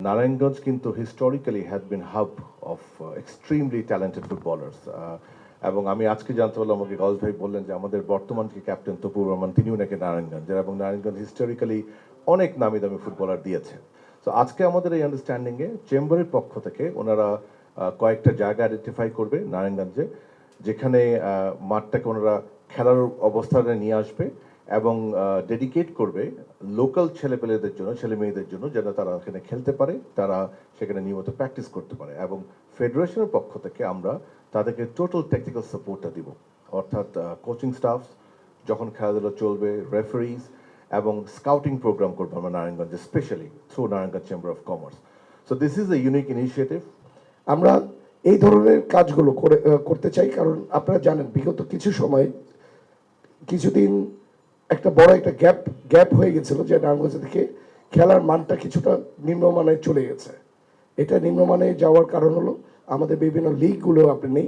নারায়ণগঞ্জ কিন্তু historically had been hub of extremely talented footballers, এবং আমি আজকে জানতে পারলাম, আমাকে গজ ভাই বললেন যে আমাদের বর্তমান যে ক্যাপ্টেন তপুর রহমান তিনিও নাকি নারায়ণগঞ্জের, এবং নারায়ণগঞ্জ হিস্টোরিক্যালি অনেক নামি দামি ফুটবলার দিয়েছে। তো আজকে আমাদের এই আন্ডারস্ট্যান্ডিংয়ে চেম্বারের পক্ষ থেকে ওনারা কয়েকটা জায়গা আইডেন্টিফাই করবে নারায়ণগঞ্জে, যেখানে মাঠটাকে ওনারা খেলার অবস্থানে নিয়ে আসবে এবং ডেডিকেট করবে লোকাল ছেলেপেলেদের জন্য, ছেলে মেয়েদের জন্য, যেন তারা এখানে খেলতে পারে, তারা সেখানে নিয়মিত প্র্যাকটিস করতে পারে। এবং ফেডারেশনের পক্ষ থেকে আমরা তাদেরকে টোটাল টেকনিক্যাল সাপোর্টটা দিব, অর্থাৎ কোচিং স্টাফ যখন খেলাধুলা চলবে, রেফারিজ এবং স্কাউটিং প্রোগ্রাম করবো আমরা নারায়ণগঞ্জে, specially through Narayanganj chamber of commerce. So this is a unique initiative. আমরা এই ধরনের কাজগুলো করতে চাই, কারণ আপনারা জানেন বিগত কিছুদিন একটা বড় একটা গ্যাপ হয়ে গেছিল, যে নারায়ণগঞ্জ থেকে খেলার মানটা কিছুটা নিম্নমানে চলে গেছে। এটা নিম্নমানে যাওয়ার কারণ হলো আমাদের বিভিন্ন লিগগুলো আপনি নেই,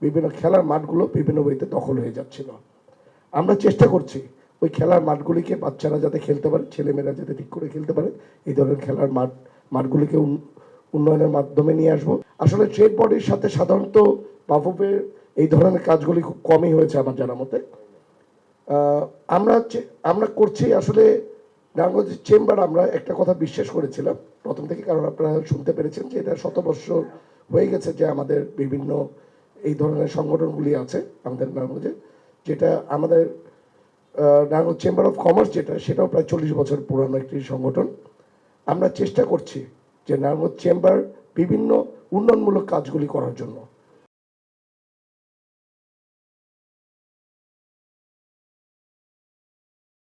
বিভিন্ন খেলার মাঠগুলো বিভিন্ন ওয়েতে দখল হয়ে যাচ্ছিল। আমরা চেষ্টা করছি ওই খেলার মাঠগুলিকে বাচ্চারা যাতে খেলতে পারে, ছেলেমেয়েরা যাতে ঠিক করে খেলতে পারে, এই ধরনের খেলার মাঠগুলিকে উন্নয়নের মাধ্যমে নিয়ে আসবো। আসলে ট্রেড বডির সাথে সাধারণত বাফুফের এই ধরনের কাজগুলি খুব কমই হয়েছে আমার জানা মতে। আমরা করছি আসলে নারায়ণগঞ্জ চেম্বার, আমরা একটা কথা বিশ্বাস করেছিলাম প্রথম থেকে, কারণ আপনারা শুনতে পেরেছেন যে এটা 7 বছর হয়ে গেছে যে আমাদের বিভিন্ন এই ধরনের সংগঠনগুলি আছে আমাদের নারায়ণগঞ্জে, যেটা আমাদের নারায়ণগঞ্জ চেম্বার অফ কমার্স সেটাও প্রায় 40 বছর পুরানো একটি সংগঠন। আমরা চেষ্টা করছি যে নারায়ণগঞ্জ চেম্বার বিভিন্ন উন্নয়নমূলক কাজগুলি করার জন্য।